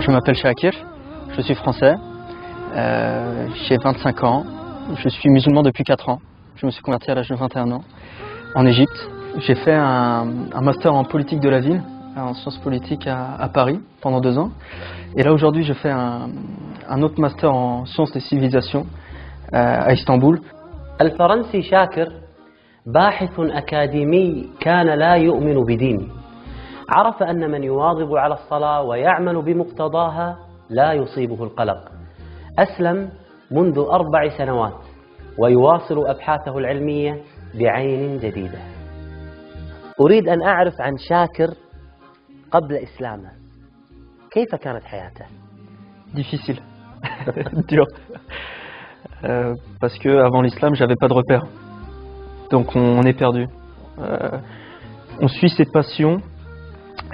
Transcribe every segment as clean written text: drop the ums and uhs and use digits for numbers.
Je m'appelle Shakir, je suis français, j'ai 25 ans, je suis musulman depuis 4 ans. Je me suis converti à l'âge de 21 ans en Égypte. J'ai fait un master en politique de la ville, en sciences politiques à Paris pendant 2 ans. Et là aujourd'hui je fais un autre master en sciences des civilisations à Istanbul. الفرنسي شاكر باحث أكاديمي كان لا يؤمن بدينه. عرف أن من يواظب على الصلاة ويعمل بمقتضاها لا يصيبه القلق. أسلم منذ 4 سنوات ويواصل أبحاثه العلمية بعين جديدة. أريد أن أعرف عن شاكر قبل إسلامه. كيف كانت حياته؟ Difficile, dur. Parce que avant l'islam, j'avais pas de repères. Donc on est perdu. On suit ses passions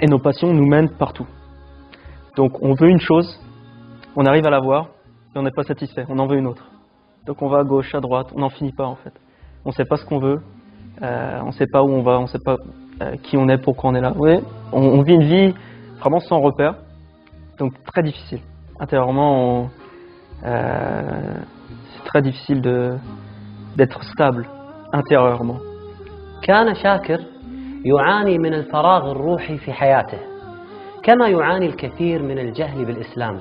et nos passions nous mènent partout. Donc on veut une chose, on arrive à la voir et on n'est pas satisfait, on en veut une autre. Donc on va à gauche, à droite, on n'en finit pas en fait. On ne sait pas ce qu'on veut, on ne sait pas où on va, on ne sait pas qui on est, pourquoi on est là. Oui, on vit une vie vraiment sans repères, donc très difficile. Intérieurement, c'est très difficile d'être stable intérieurement. كان شاكر يعاني من الفراغ الروحي في حياته كما يعاني الكثير من الجهل بالإسلام.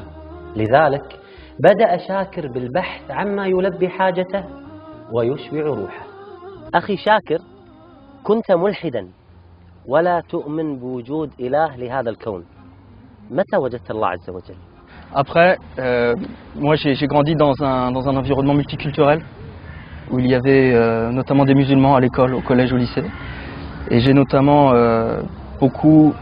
لذلك بدأ شاكر بالبحث عما يلبي حاجته ويشبع روحه. أخي شاكر، كنت ملحدا ولا تؤمن بوجود إله لهذا الكون. متى وجدت الله عز وجل؟ Après, moi j'ai grandi dans un environnement multiculturel où il y avait notamment des musulmans à l'école, au collège, au lycée. Et j'ai notamment beaucoup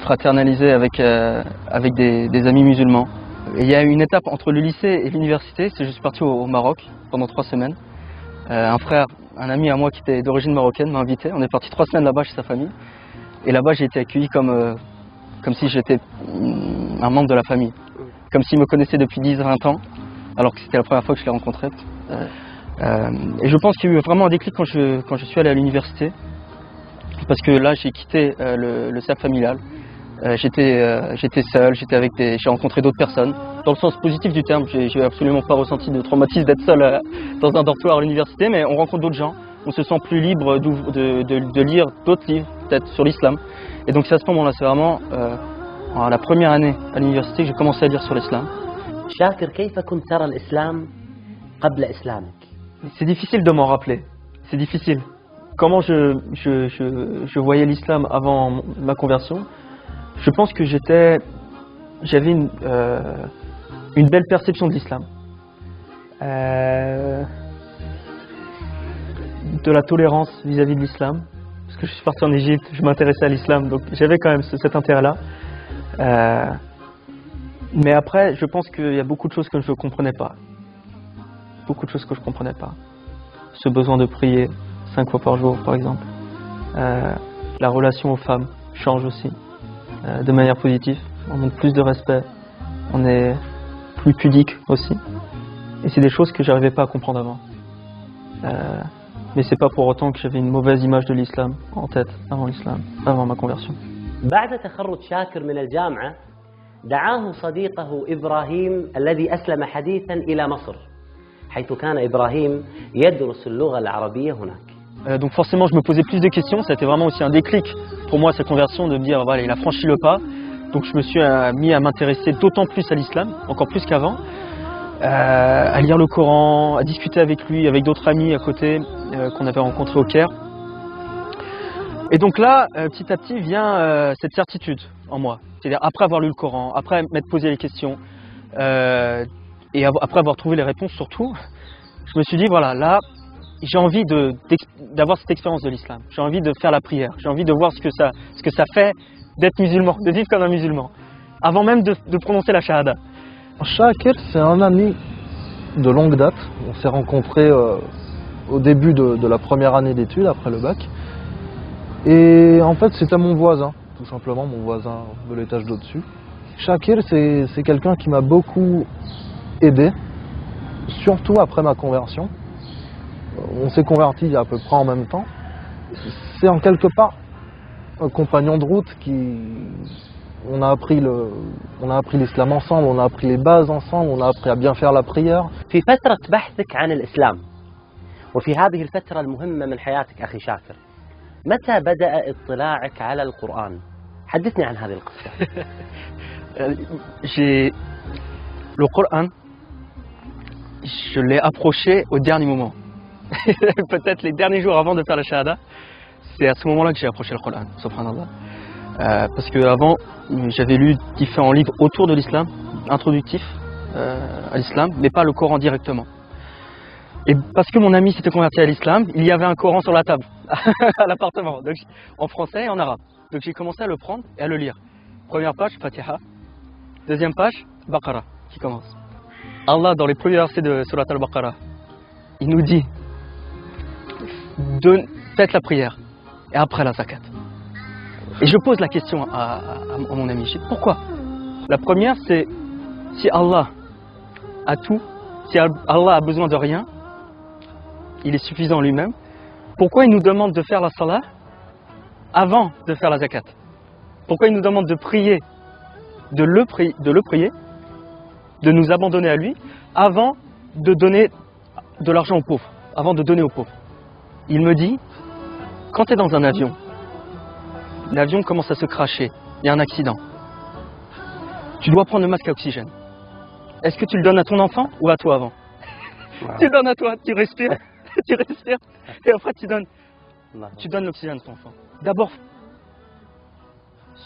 fraternalisé avec des amis musulmans. Et il y a une étape entre le lycée et l'université, c'est je suis parti au Maroc pendant 3 semaines. Un ami à moi qui était d'origine marocaine m'a invité, on est parti 3 semaines là-bas chez sa famille. Et là-bas j'ai été accueilli comme si j'étais un membre de la famille. Comme s'il me connaissait depuis 10-20 ans, alors que c'était la première fois que je l'ai rencontré. Et je pense qu'il y a eu vraiment un déclic quand je suis allé à l'université. Parce que là j'ai quitté le cercle familial. J'étais seul, j'ai rencontré d'autres personnes. Dans le sens positif du terme, j'ai absolument pas ressenti de traumatisme d'être seul dans un dortoir à l'université, mais on rencontre d'autres gens, on se sent plus libre de lire d'autres livres, peut-être sur l'islam. Et donc c'est à ce moment-là, c'est vraiment la première année à l'université que j'ai commencé à lire sur l'islam. شاكر، كيف كنت ترى الإسلام قبل إسلامك؟ C'est difficile de m'en rappeler, c'est difficile. Comment je voyais l'islam avant ma conversion? Je pense que j'avais une belle perception de l'islam. De la tolérance vis-à-vis de l'islam. Parce que je suis parti en Égypte, je m'intéressais à l'islam, donc j'avais quand même cet intérêt-là. Mais après, je pense qu'il y a beaucoup de choses que je ne comprenais pas. Beaucoup de choses que je ne comprenais pas. Ce besoin de prier 5 fois par jour, par exemple. La relation aux femmes change aussi. De manière positive, on montre plus de respect, on est plus pudique aussi. Et c'est des choses que j'arrivais pas à comprendre avant. Mais c'est pas pour autant que j'avais une mauvaise image de l'islam en tête avant l'islam, avant ma conversion. بعد تخرج شاكر من الجامعة دعاه صديقه إبراهيم الذي أسلم حديثا إلى مصر حيث كان إبراهيم يدرس اللغة العربية هناك. Donc forcément je me posais plus de questions, ça a été vraiment aussi un déclic pour moi cette conversion de me dire voilà il a franchi le pas. Donc je me suis mis à m'intéresser d'autant plus à l'islam, encore plus qu'avant, à lire le Coran, à discuter avec lui, avec d'autres amis à côté qu'on avait rencontrés au Caire. Et donc là, petit à petit vient cette certitude en moi. C'est-à-dire après avoir lu le Coran, après m'être posé les questions, et après avoir trouvé les réponses surtout, je me suis dit voilà là, j'ai envie d'avoir cette expérience de l'islam. J'ai envie de faire la prière. J'ai envie de voir ce que ça fait d'être musulman, de vivre comme un musulman, avant même de prononcer la shahada. Shakir, c'est un ami de longue date. On s'est rencontrés au début de la première année d'études, après le bac. Et en fait, c'était mon voisin, tout simplement, mon voisin de l'étage d'au-dessus. Shakir, c'est quelqu'un qui m'a beaucoup aidé, surtout après ma conversion. On s'est convertis à peu près en même temps. C'est en quelque part un compagnon de route On a appris l'islam ensemble, on a appris les bases ensemble, on a appris à bien faire la prière. في فترة بحثك عن الإسلام وفي هذه الفترة المهمة من حياتك أخي شاكر، متى بدأ اطلاعك على القرآن؟ حدثني عن هذه القصة. Le Coran, je l'ai approché au dernier moment. Peut-être les derniers jours avant de faire la shahada, c'est à ce moment-là que j'ai approché le Coran, subhanallah. Parce qu'avant, j'avais lu différents livres autour de l'islam, introductifs à l'islam, mais pas le Coran directement. Et parce que mon ami s'était converti à l'islam, il y avait un Coran sur la table, à l'appartement, donc en français et en arabe. Donc j'ai commencé à le prendre et à le lire. Première page, Fatiha. Deuxième page, Baqarah, qui commence. Allah, dans les premiers versets de Surat al-Baqarah, il nous dit, faites la prière, et après la zakat. Et je pose la question à mon ami, je dis, pourquoi? La première, c'est, si Allah a tout, si Allah a besoin de rien, il est suffisant lui-même, pourquoi il nous demande de faire la salat avant de faire la zakat? Pourquoi il nous demande de prier, de le prier, de nous abandonner à lui, avant de donner de l'argent aux pauvres, avant de donner aux pauvres? Il me dit, quand tu es dans un avion, l'avion commence à se cracher, il y a un accident. Tu dois prendre le masque à oxygène. Est-ce que tu le donnes à ton enfant ou à toi avant? Tu le donnes à toi, tu respires, tu respires, et après tu donnes l'oxygène à ton enfant. D'abord,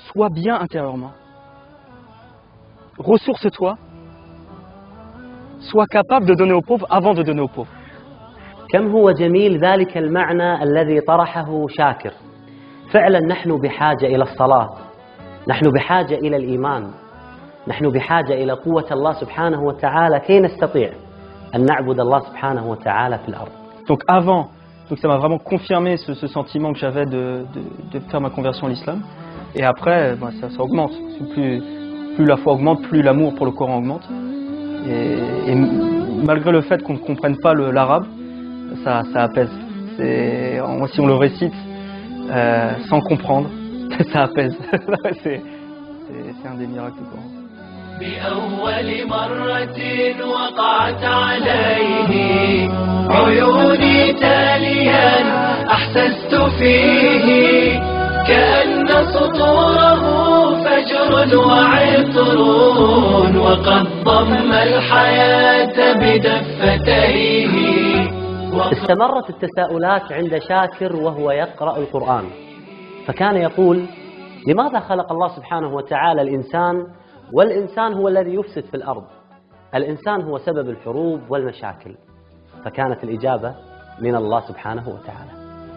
sois bien intérieurement. Ressource-toi. Sois capable de donner aux pauvres avant de donner aux pauvres. كم هو جميل ذلك المعنى الذي طرحه شاكر. فعلا نحن بحاجة إلى الصلاة، نحن بحاجة إلى الإيمان، نحن بحاجة إلى قوة الله سبحانه وتعالى كي نستطيع أن نعبد الله سبحانه وتعالى في الأرض. Donc avant, ça m'a vraiment confirmé ce sentiment que j'avais de faire ma conversion à l'islam. Et après, ça augmente. Plus la foi augmente, plus l'amour pour le Coran augmente. Et malgré le fait qu'on ne comprenne pas l'arabe, ça apaise. Si on le récite sans comprendre, ça apaise. C'est un des miracles du Coran. بأول مرة وقعت عليه عيوني تاليا أحسست فيه كأن سطوره فجر وعطر وقد ضم الحياة بدفتيه. استمرت التساؤلات عند شاكر وهو يقرأ القرآن، فكان يقول: لماذا خلق الله سبحانه وتعالى الإنسان والإنسان هو الذي يفسد في الأرض؟ الإنسان هو سبب الحروب والمشاكل. فكانت الإجابة من الله سبحانه وتعالى.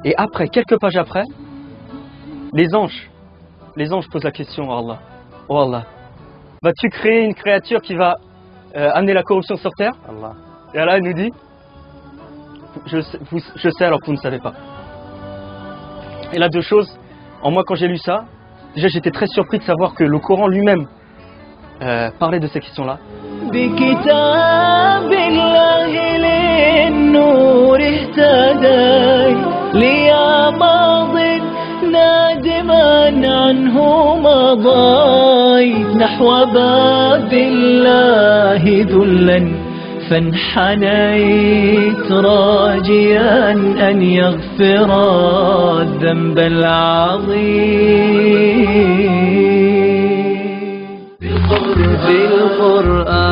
Et après, quelques pages après, les anges posent la question à Allah. Oh Allah, vas-tu créer une créature qui va amener la corruption sur terre? Allah. Et Allah nous dit, je sais alors que vous ne savez pas. Et là, deux choses. En moi, quand j'ai lu ça, déjà j'étais très surpris de savoir que le Coran lui-même parlait de ces questions-là. بكتاب الله للنور اهتدي ليا ماض نادما عنه مضيت نحو باب الله ذلا فانحنيت راجيا أن يغفر الذنب العظيم بالقرآن